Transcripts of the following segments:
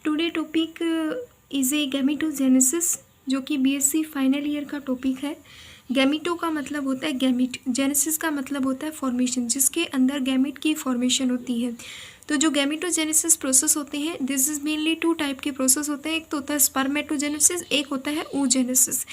Today topic is a gametogenesis, जो कि BSc final year का टॉपिक है। गैमेटो का मतलब होता है गैमेट, जेनेसिस का मतलब होता है फॉर्मेशन, जिसके अंदर गैमेट की फॉर्मेशन होती है। तो जो गैमेटोजेनेसिस प्रोसेस होते हैं, this is mainly two type के प्रोसेस होते हैं। एक तो होता है स्पर्मेटोजेनेसिस, एक होता है ooजेनेसिस।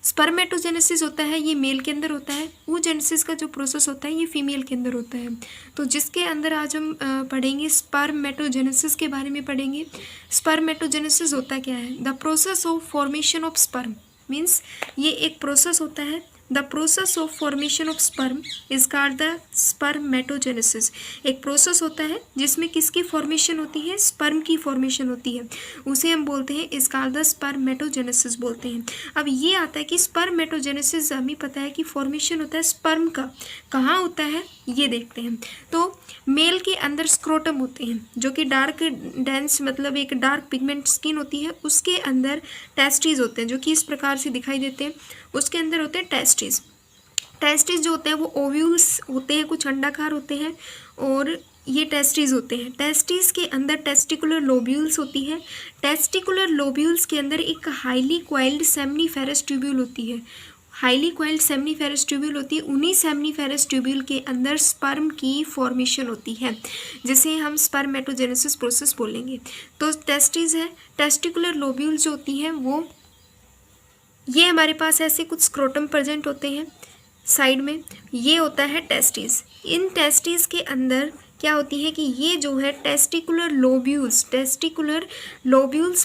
स्पर्मेटोजेनेसिस होता है ये मेल के अंदर होता है, ooजेनेसिस का जो प्रोसेस होता है ये फीमेल के अंदर होता है। तो जिसके अंदर आज हम पढ़ेंगे स्पर्मेटोजेनेसिस के बारे में पढ़ेंगे। स्पर्मेटोजेनेसिस होता क्या है? The process of formation of sperm, means ये एक प्रोसेस होता है। The process of formation of sperm is called the spermatogenesis. एक प्रोसेस होता है जिसमें किसकी फॉर्मेशन होती है? स्पर्म की फॉर्मेशन होती है, उसे हम बोलते हैं इज कॉल्ड द स्पर्मेटोजेनेसिस बोलते हैं। अब ये आता है कि स्पर्मेटोजेनेसिस हमें पता है कि फॉर्मेशन होता है स्पर्म का, कहाँ होता है ये देखते हैं। तो मेल के अंदर स्क्रोटम होते हैं, जो कि डार्क डेंस मतलब एक डार्क पिगमेंट स्किन होती है। उसके अंदर टेस्टिस होते हैं, जो कि इस प्रकार से दिखाई देते हैं। उसके अंदर होते हैं टेस्टिस। टेस्टिस जो होते हैं वो ओव्यूल्स होते हैं, कुछ अंडाकार होते हैं, और ये टेस्टिस होते हैं। टेस्टिस के अंदर टेस्टिकुलर लोब्यूल्स होती है। टेस्टिकुलर लोब्यूल्स के अंदर एक हाईली क्वाइल्ड सेमनीफेरस ट्यूब्यूल होती है। हाईली क्वाइल्ड सेमनीफेरस ट्यूब्यूल होती है। उन्हीं सेमनीफेरस ट्यूब्यूल के अंदर स्पर्म की फॉर्मेशन होती है, जिसे हम स्पर्मेटोजेनेसिस प्रोसेस बोलेंगे। तो टेस्टिस है, टेस्टिकुलर लोब्यूल जो होती हैं वो, ये हमारे पास ऐसे कुछ स्क्रोटम प्रेजेंट होते हैं साइड में, ये होता है टेस्टिस। इन टेस्टिस के अंदर क्या होती है कि ये जो है टेस्टिकुलर लोब्यूल्स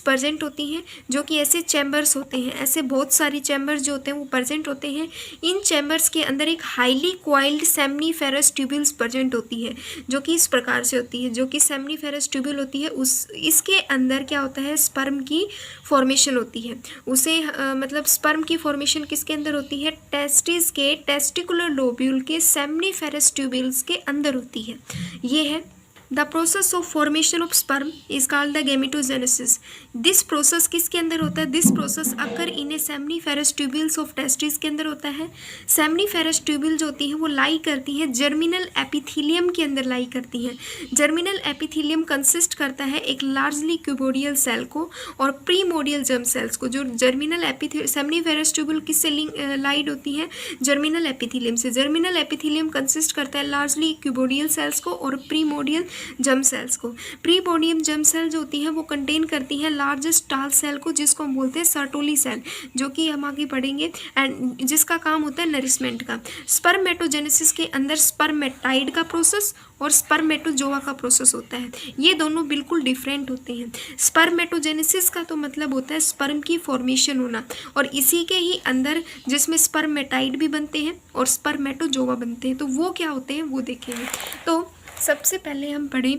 प्रेजेंट होती हैं, जो कि ऐसे चैम्बर्स होते हैं। ऐसे बहुत सारी चैम्बर्स जो होते हैं वो प्रेजेंट होते हैं। इन चैम्बर्स के अंदर एक highly coiled seminiferous tubules present होती है, जो कि इस प्रकार से होती है, जो कि सेमनीफेरस ट्यूब्यूल होती है। इसके अंदर क्या होता है? स्पर्म की फॉर्मेशन होती है। उसे मतलब स्पर्म की फॉर्मेशन किसके अंदर होती है? टेस्टिस के टेस्टिकुलर लोब्यूल के सेमनीफेरस ट्यूब्यूल्स के अंदर होती है। ये है the process of formation of sperm is called the gametogenesis. This process किसके अंदर होता है? This process occur in A seminiferous tubules of testis के अंदर होता है। सेमनीफेरस ट्यूब्यूल जो होती है वो लाई करती है जर्मिनल एपिथीलियम के अंदर लाई करती है। जर्मिनल एपिथीलियम कंसिस्ट करता है एक लार्जली क्यूबोडियल सेल को और प्रीमोडियल जर्म सेल्स को। जो जर्मिनल सेमनीफेरस ट्यूब्यूल किससे लाइड होती है? जर्मिनल एपिथीलियम से। जर्मिनल एपिथीलियम कंसिस्ट करता है लार्जली क्यूबोडियल सेल्स को और प्रीमोडियल जर्म सेल्स को। प्रीमोडियम जर्म सेल जो होती है वो कंटेन करती है लार्जेस्ट टाल सेल को, जिसको हम बोलते हैं सर्टोली सेल, जो कि हम आगे पढ़ेंगे, एंड जिसका काम होता है नरिशमेंट का। स्पर्मेटोजेनेसिस के अंदर स्पर्मेटाइड का प्रोसेस और स्पर्मेटोजोआ का प्रोसेस होता है। ये दोनों बिल्कुल डिफरेंट होते हैं। स्पर्मेटोजेनेसिस का तो मतलब होता है स्पर्म की फॉर्मेशन होना, और इसी के ही अंदर जिसमें स्पर्मेटाइड भी बनते हैं और स्पर्मेटोजोआ बनते हैं। तो वो क्या होते हैं वो देखेंगे। तो सबसे पहले हम पढ़ें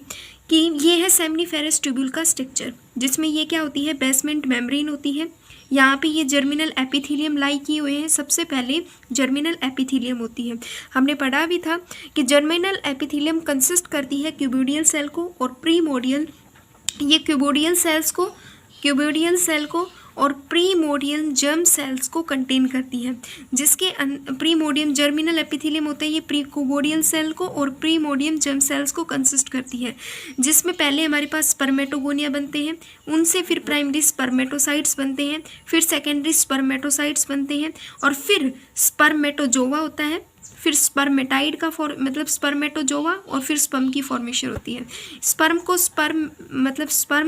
कि ये है सेमनीफेरस ट्यूब्यूल का स्ट्रक्चर, जिसमें ये क्या होती है? बेसमेंट मेम्ब्रेन होती है। यहाँ पे ये जर्मिनल एपिथीलियम लाई किए हुए हैं। सबसे पहले जर्मिनल एपिथीलियम होती है। हमने पढ़ा भी था कि जर्मिनल एपिथीलियम कंसिस्ट करती है क्यूबोडियल सेल को और प्रीमोडियल, ये क्यूबोडियल सेल को और प्रीमोडियल जर्म सेल्स को कंटेन करती है। जिसके प्रीमोडियम जर्मिनल एपिथीलियम होता है, ये प्रीक्यूबोडियल सेल को और प्रीमोडियम जर्म सेल्स को कंसिस्ट करती है। जिसमें पहले हमारे पास स्पर्मेटोगोनिया बनते हैं, उनसे फिर प्राइमरी स्पर्मेटोसाइट्स बनते हैं, फिर सेकेंडरी स्पर्मेटोसाइट्स बनते हैं, और फिर स्पर्मेटोजोआ होता है, फिर स्पर्मेटाइड का मतलब स्पर्मेटोजोआ, और फिर स्पर्म की फॉर्मेशन होती है। स्पर्म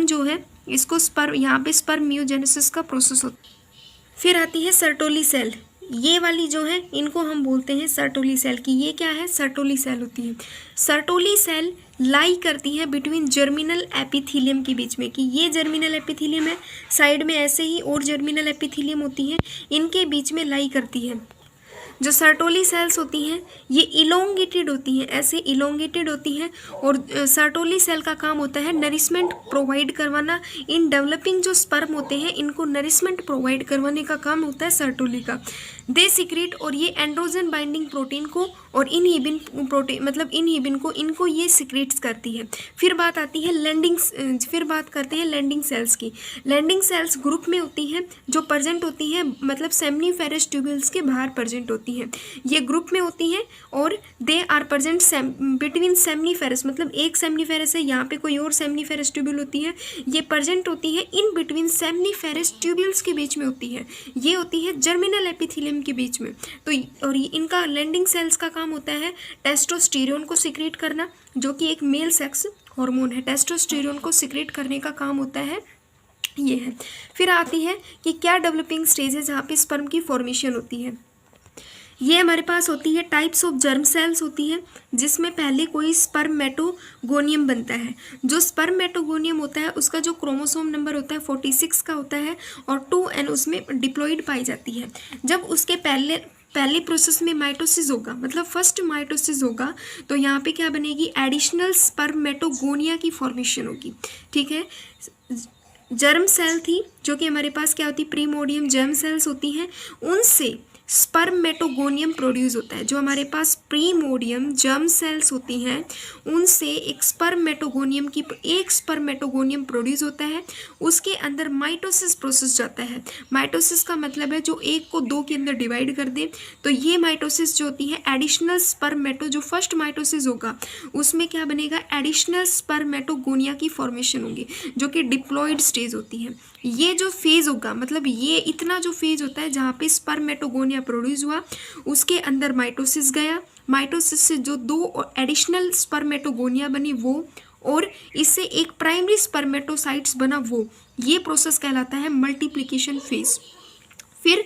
जो है इसको यहाँ पे स्पर्मियोजेनेसिस का प्रोसेस होता है। फिर आती है सर्टोली सेल। ये वाली जो है इनको हम बोलते हैं सर्टोली सेल की। ये क्या है? सर्टोली सेल होती है। सर्टोली सेल लाई करती है बिटवीन जर्मिनल एपिथीलियम के बीच में, कि ये जर्मिनल एपिथीलियम है, साइड में ऐसे ही और जर्मिनल एपिथीलियम होती है, इनके बीच में लाई करती है। जो सर्टोली सेल्स होती हैं ये इलोंगेटेड होती हैं, ऐसे इलोंगेटेड होती हैं, और सर्टोली सेल का काम होता है नरिशमेंट प्रोवाइड करवाना। इन डेवलपिंग जो स्पर्म होते हैं इनको नरिशमेंट प्रोवाइड करवाने का काम होता है सर्टोली का। दे सिक्रेट, और ये एंड्रोजन बाइंडिंग प्रोटीन को और इनहिबिन प्रोटीन मतलब इनहिबिन को, इनको ये सिक्रेट्स करती है। फिर बात आती है फिर बात करते हैं लैंडिंग सेल्स की। लैंडिंग सेल्स ग्रुप में होती हैं, जो प्रेजेंट होती हैं मतलब सेमनीफेरस ट्यूब्यूल्स के बाहर प्रेजेंट होती होती हैं, ये ग्रुप में होती हैं और they are present between seminiferous, मतलब एक सेमनीफेरस है, यहाँ पे कोई और सेमनीफेरस ट्यूब्यूल होती है, ये प्रेजेंट होती है इन बिटवीन सेमनीफेरस ट्यूब्यूल्स के बीच में होती है, ये होती है जर्मिनल एपिथेलियम के बीच में। तो और इनका लैंडिंग सेल्स का काम होता है टेस्टोस्टेरोन को सिक्रेट करना, जो कि एक मेल सेक्स हार्मोन है, टेस्टोस्टेरोन को सिक्रेट करने का काम होता है, ये है। फिर आती है कि क्या डेवलपिंग स्टेज है जहाँ पे स्पर्म की फॉर्मेशन होती है। ये हमारे पास होती है टाइप्स ऑफ जर्म सेल्स होती है, जिसमें पहले कोई स्पर्मेटोगोनियम बनता है। जो स्पर्मेटोगोनियम होता है उसका जो क्रोमोसोम नंबर होता है 46 का होता है और 2n उसमें डिप्लॉइड पाई जाती है। जब उसके पहले प्रोसेस में माइटोसिस होगा, मतलब फर्स्ट माइटोसिस होगा, तो यहाँ पे क्या बनेगी, एडिशनल स्पर्मेटोगोनिया की फॉर्मेशन होगी। ठीक है, जर्म सेल थी जो कि हमारे पास क्या होती, प्रीमोडियम जर्म सेल्स होती हैं, उनसे स्पर्मेटोगोनियम प्रोड्यूस होता है। जो हमारे पास प्रीमोडियम जर्म सेल्स होती हैं उनसे एक स्पर्मेटोगोनियम प्रोड्यूस होता है, उसके अंदर माइटोसिस प्रोसेस जाता है। माइटोसिस का मतलब है जो एक को दो के अंदर डिवाइड कर दे। तो ये माइटोसिस जो होती है एडिशनल स्पर्मेटो, जो फर्स्ट माइटोसिस होगा उसमें क्या बनेगा, एडिशनल स्पर्मेटोगोनिया की फॉर्मेशन होगी, जो कि डिप्लॉइड स्टेज होती है। ये जो फेज होगा, मतलब ये इतना जो फेज होता है जहाँ पे स्पर्मेटोगोनिया प्रोड्यूस हुआ, उसके अंदर माइटोसिस गया, माइटोसिस से जो दो एडिशनल स्पर्मेटोगोनिया बनी वो, और इससे एक प्राइमरी स्पर्मेटोसाइट्स बना वो, ये प्रोसेस कहलाता है मल्टीप्लिकेशन फेज। फिर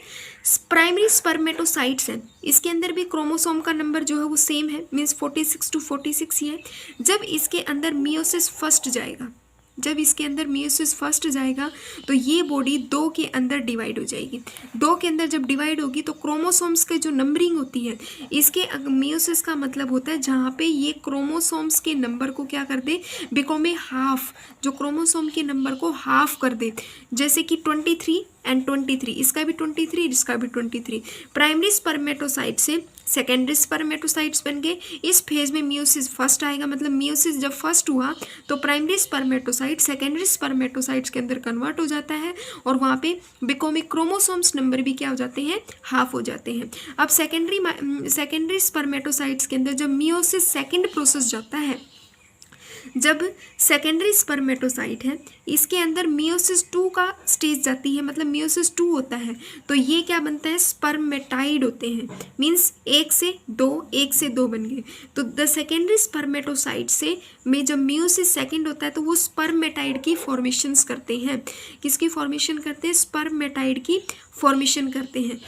प्राइमरी स्पर्मेटोसाइट्स हैं, इसके अंदर भी क्रोमोसोम का नंबर जो है वो सेम है, मीन्स 46 to 46 ही है। जब इसके अंदर मियोसिस फर्स्ट जाएगा, जब इसके अंदर मियोसिस फर्स्ट जाएगा तो ये बॉडी दो के अंदर डिवाइड हो जाएगी। दो के अंदर जब डिवाइड होगी तो क्रोमोसोम्स के जो नंबरिंग होती है, इसके मियोसिस का मतलब होता है जहाँ पे ये क्रोमोसोम्स के नंबर को क्या कर दे, बिकॉम ए हाफ, जो क्रोमोसोम के नंबर को हाफ कर दे, जैसे कि 23 and 23, इसका भी 23, इसका भी 23। प्राइमरी स्पर्मेटोसाइट से सेकेंडरी स्पर्मेटोसाइट्स बन गए। इस फेज में मियोसिस फर्स्ट आएगा, मतलब मियोसिस जब फर्स्ट हुआ तो प्राइमरी स्पर्मेटोसाइट सेकेंडरी स्पर्मेटोसाइट्स के अंदर कन्वर्ट हो जाता है और वहाँ पे बिकॉम क्रोमोसोम्स नंबर भी क्या हो जाते हैं, हाफ हो जाते हैं। अब सेकेंडरी स्पर्मेटोसाइट्स के अंदर जब मियोसिस सेकेंड प्रोसेस जाता है, जब सेकेंडरी स्पर्मेटोसाइट है इसके अंदर मियोसिस 2 का स्टेज जाती है, मतलब मियोसिस 2 होता है, तो ये क्या बनता है, स्पर्मेटाइड होते हैं, मीन्स 1 से 2 बन गए। तो द सेकेंडरी स्पर्मेटोसाइट से में जब मियोसिस सेकेंड होता है तो वो स्पर्मेटाइड की फॉर्मेशंस करते हैं। किसकी फॉर्मेशन करते हैं, स्पर्मेटाइड की फॉर्मेशन करते हैं।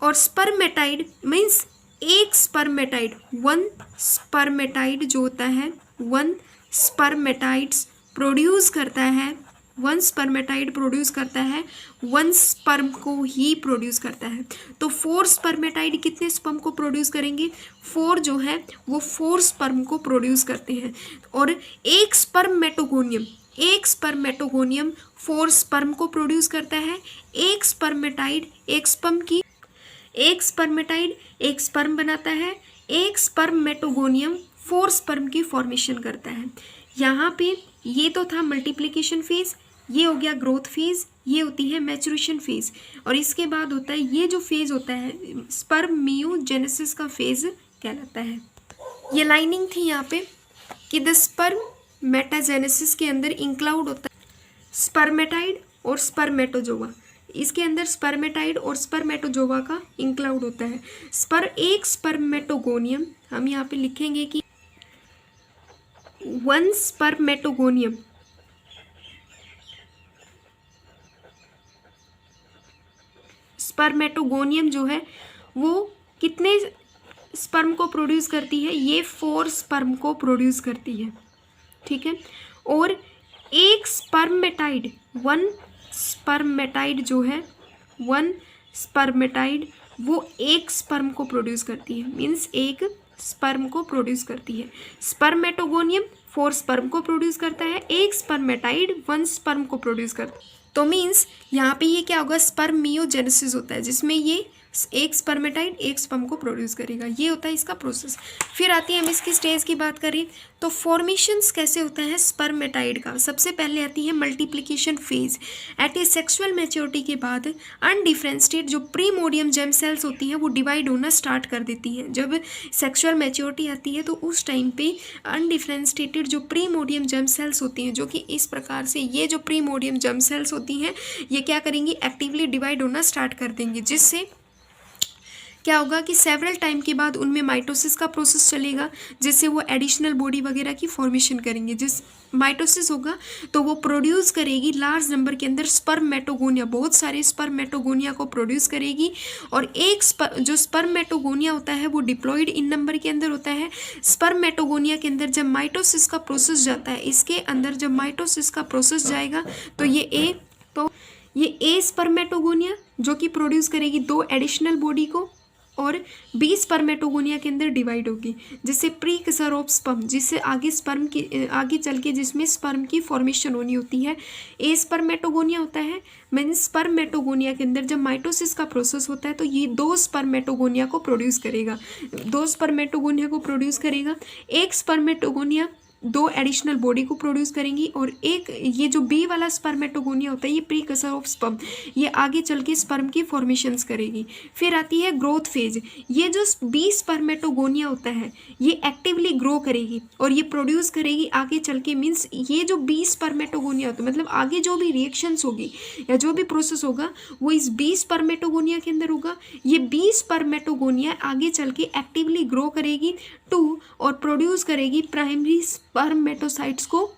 और स्पर्मेटाइड मीन्स एक स्पर्मेटाइड, वन स्पर्मेटाइड जो होता है, वन स्पर्मेटाइड्स प्रोड्यूस करता है, वन स्पर्मेटाइड प्रोड्यूस करता है, वन स्पर्म को ही प्रोड्यूस करता है। तो 4 स्पर्मेटाइड कितने स्पर्म को प्रोड्यूस करेंगे, 4 जो है वो 4 स्पर्म को प्रोड्यूस करते हैं। और एक स्पर्मेटोगोनियम 4 स्पर्म को प्रोड्यूस करता है। एक स्पर्मेटाइड एक स्पर्म बनाता है। एक स्पर्मेटोगोनियम 4 स्पर्म की फॉर्मेशन करता है। यहाँ पे ये तो था मल्टीप्लिकेशन फेज, ये हो गया ग्रोथ फेज, ये होती है मैचुरेशन फेज, और इसके बाद होता है ये जो फेज होता है स्पर्मियोजेनेसिस का फेज कहलाता है। ये लाइनिंग थी यहाँ पे कि द स्पर्म मेटाजेनेसिस के अंदर इंक्लूड होता है स्पर्मेटाइड और स्पर्मेटोजोवा। इसके अंदर स्पर्मेटाइड और स्पर्मेटोजोवा का इंक्लूड होता है। एक स्पर्मेटोगोनियम हम यहाँ पे लिखेंगे कि वन स्पर्मेटोगोनियम जो है वो कितने स्पर्म को प्रोड्यूस करती है, ये 4 स्पर्म को प्रोड्यूस करती है, ठीक है। और एक स्पर्मेटाइड, वन स्पर्मेटाइड वो एक स्पर्म को प्रोड्यूस करती है, मीन्स एक स्पर्म को प्रोड्यूस करती है। स्पर्मेटोगोनियम 4 स्पर्म को प्रोड्यूस करता है, एक स्पर्मेटाइड 1 स्पर्म को प्रोड्यूस करता है। तो मीन्स यहाँ पे ये क्या होगा, स्पर्मियोजेनेसिस होता है, जिसमें ये एक स्पर्मेटाइड एक स्पर्म को प्रोड्यूस करेगा। ये होता है इसका प्रोसेस। फिर आती है, हम इसकी स्टेज की बात करें तो फॉर्मेशंस कैसे होता है स्पर्मेटाइड का। सबसे पहले आती है multiplication phase. At a sexual maturity के बाद अनडिफरेंशिएटेड जो प्रीमोडियम जेम सेल्स होती हैं वो डिवाइड होना स्टार्ट कर देती हैं। जब सेक्सुअल मैच्योरिटी आती है तो उस टाइम पे अनडिफरेंशिएटेड जो प्रीमोडियम जेम सेल्स होती हैं, जो कि इस प्रकार से ये जो प्रीमोडियम जेम सेल्स होती हैं ये क्या करेंगी, एक्टिवली डिवाइड होना स्टार्ट कर देंगी, जिससे क्या होगा कि सेवरल टाइम के बाद उनमें माइटोसिस का प्रोसेस चलेगा, जिससे वो एडिशनल बॉडी वगैरह की फॉर्मेशन करेंगे। जिस माइटोसिस होगा तो वो प्रोड्यूस करेगी लार्ज नंबर के अंदर स्पर्मेटोगोनिया, बहुत सारे स्पर्मेटोगोनिया को प्रोड्यूस करेगी। और एक जो स्पर्मेटोगोनिया होता है वो डिप्लॉयड इन नंबर के अंदर होता है। स्पर्मेटोगोनिया के अंदर जब माइटोसिस का प्रोसेस जाता है, इसके अंदर जब माइटोसिस का प्रोसेस जाएगा तो ये ए स्पर्मेटोगोनिया जो कि प्रोड्यूस करेगी 2 एडिशनल बॉडी को, और 20 स्पर्मेटोगोनिया के अंदर डिवाइड होगी, जिससे प्रीकसर ऑफ स्पर्म, जिससे आगे स्पर्म की आगे चल के जिसमें स्पर्म की फॉर्मेशन होनी होती है। ए स्पर्मेटोगोनिया होता है, मीन्स स्पर्मेटोगोनिया के अंदर जब माइटोसिस का प्रोसेस होता है तो ये 2 स्पर्मेटोगोनिया को प्रोड्यूस करेगा, 2 स्पर्मेटोगोनिया को प्रोड्यूस करेगा। एक स्पर्मेटोगोनिया 2 एडिशनल बॉडी को प्रोड्यूस करेंगी, और एक ये जो बी वाला स्पर्मेटोगोनिया होता है ये प्रीकसर ऑफ स्पर्म, ये आगे चल के स्पर्म की फॉर्मेशंस करेगी। फिर आती है ग्रोथ फेज। ये जो बी स्पर्मेटोगोनिया होता है ये एक्टिवली ग्रो करेगी और ये प्रोड्यूस करेगी आगे चल के, मीन्स ये जो बी स्पर्मेटोगोनिया होता है मतलब आगे जो भी रिएक्शंस होगी या जो भी प्रोसेस होगा वो इस बी स्पर्मेटोगोनिया के अंदर होगा। ये बी स्पर्मेटोगोनिया आगे चल के एक्टिवली ग्रो करेगी और प्रोड्यूस करेगी प्राइमरी स्पर्मेटोसाइट्स को।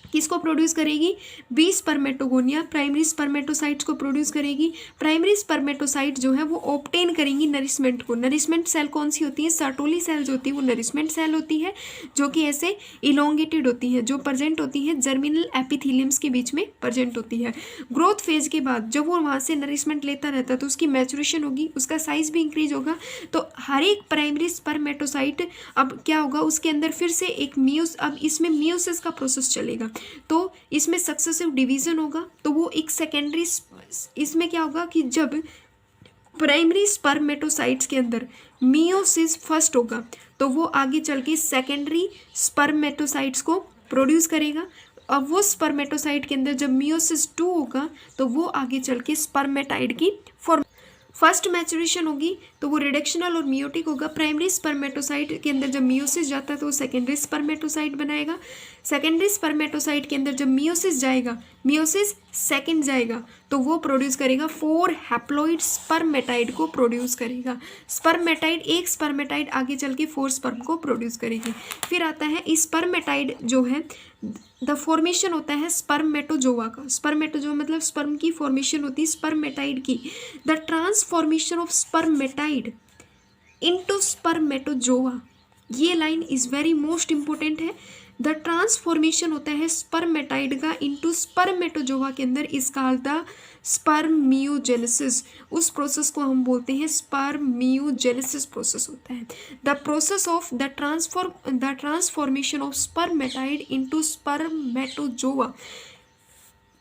किसको प्रोड्यूस करेगी, बी स्पर्मेटोगोनिया प्राइमरी स्पर्मेटोसाइट्स को प्रोड्यूस करेगी। प्राइमरी स्पर्मेटोसाइट जो है वो ऑब्टेन करेंगी नरिशमेंट को। नरिशमेंट सेल कौन सी होती है, सर्टोली सेल जो होती है वो नरिशमेंट सेल होती है, जो कि ऐसे इलोंगेटेड होती है, जो प्रेजेंट होती है जर्मिनल एपिथेलियम्स के बीच में प्रेजेंट होती है। ग्रोथ फेज के बाद जब वो वहाँ से नरिशमेंट लेता रहता है तो उसकी मैचुरेशन होगी, उसका साइज भी इंक्रीज होगा। तो हर एक प्राइमरी स्पर्मेटोसाइट अब क्या होगा, उसके अंदर फिर से एक अब इसमें मियोसिस का प्रोसेस चलेगा, तो इसमें सक्सेसिव डिवीजन होगा। तो वो एक सेकेंडरी, इसमें क्या होगा कि जब प्राइमरी स्पर्मेटोसाइट्स के अंदर मियोसिस फर्स्ट होगा तो वो आगे चल के सेकेंडरी स्पर्मेटोसाइट्स को प्रोड्यूस करेगा। अब वो स्पर्मेटोसाइट के अंदर जब मियोसिस 2 होगा तो वो आगे चल के स्पर्मेटाइड की फॉर्म फर्स्ट मैचुरेशन होगी तो वो रिडक्शनल और मियोटिक होगा। प्राइमरी स्पर्मेटोसाइट के अंदर जब मियोसिस जाता है तो वो सेकेंडरी स्पर्मेटोसाइट बनाएगा। सेकेंडरी स्पर्मेटोसाइट के अंदर जब मियोसिस जाएगा, मियोसिस सेकेंड जाएगा तो वो प्रोड्यूस करेगा 4 हैप्लॉइड स्पर्मेटाइड को प्रोड्यूस करेगा। स्पर्मेटाइड, एक स्पर्मेटाइड आगे चल के 4 स्पर्म को प्रोड्यूस करेगी। फिर आता है स्पर्मेटाइड जो है द फॉर्मेशन होता है स्पर्मेटोजोआ का। स्पर्मेटोजोआ मतलब स्पर्म की फॉर्मेशन होती है स्पर्मेटाइड की। The transformation of spermatid into spermatozoa, ये line is very most important है। द ट्रांसफॉर्मेशन होता है स्पर्मेटाइड का इनटू स्पर्मेटोजोआ के अंदर इज कॉल्ड द स्पर्मियोजेनेसिस। उस प्रोसेस को हम बोलते हैं स्पर्मियोजेनेसिस प्रोसेस होता है। The process of the transformation of spermatid into spermatozoa.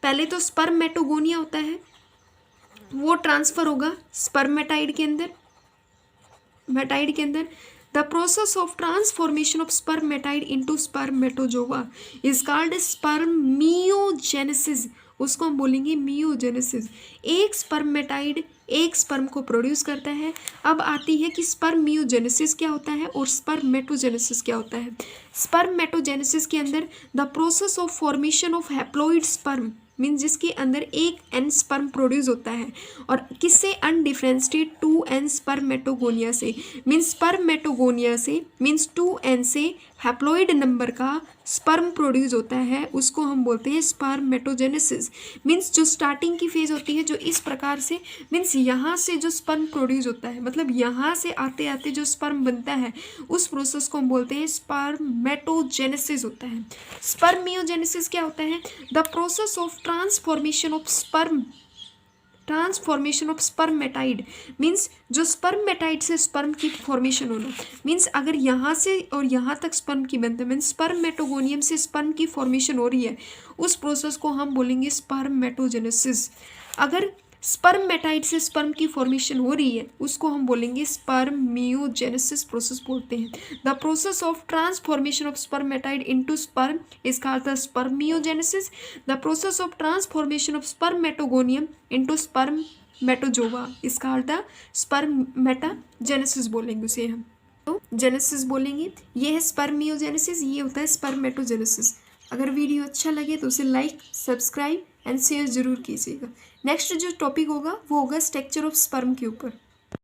पहले तो स्पर्मेटोगोनिया होता है वो ट्रांसफर होगा स्पर्मेटाइड के अंदर, मेटाइड के अंदर। The process of transformation of spermatide into spermatozoa is called spermiogenesis। उसको हम बोलेंगे मियोजेनेसिस। एक स्पर्मेटाइड एक स्पर्म को प्रोड्यूस करता है। अब आती है कि स्पर्मियोजेनेसिस क्या होता है और स्पर्मेटोजेनेसिस क्या होता है। स्पर्मेटोजेनेसिस के अंदर the process of formation of haploid sperm, means जिसके अंदर एक एन स्पर्म प्रोड्यूस होता है और किससे, अनडिफरेंशिएटेड 2n स्पर्मेटोगोनिया से, मीन्स स्पर्मेटोगोनिया से मीन्स 2n से हैप्लॉइड नंबर का स्पर्म प्रोड्यूस होता है, उसको हम बोलते हैं स्पर्मेटोजेनेसिस। मीन्स जो स्टार्टिंग की फेज होती है जो इस प्रकार से, मीन्स यहाँ से जो स्पर्म प्रोड्यूस होता है मतलब यहाँ से आते आते जो स्पर्म बनता है उस प्रोसेस को हम बोलते हैं स्पर्मेटोजेनेसिस होता है। स्पर्मियोजेनेसिस क्या होता है, the process of transformation of spermatid, means जो स्पर्मेटाइड से स्पर्म की फॉर्मेशन होना, मीन्स अगर यहाँ से और यहाँ तक स्पर्म की बनता है, मीन्स स्पर्मेटोगोनियम से स्पर्म की फॉर्मेशन हो रही है, उस प्रोसेस को हम बोलेंगे स्पर्मेटोजेनेसिस। अगर स्पर्मेटाइट से स्पर्म की फॉर्मेशन हो रही है उसको हम बोलेंगे स्पर्मियोजेनेसिस प्रोसेस बोलते हैं। The process of transformation of spermatid into sperm is called the spermiogenesis. The process of transformation of spermatogonium into spermatozoa is called the spermatogenesis बोलेंगे उसे हम, तो जेनेसिस बोलेंगे। ये है स्पर्मियोजेनेसिस, ये होता है स्पर्मेटोजेनेसिस। अगर वीडियो अच्छा लगे तो उसे लाइक, सब्सक्राइब एंड शेयर जरूर कीजिएगा। नेक्स्ट जो टॉपिक होगा वो होगा स्ट्रक्चर ऑफ स्पर्म के ऊपर।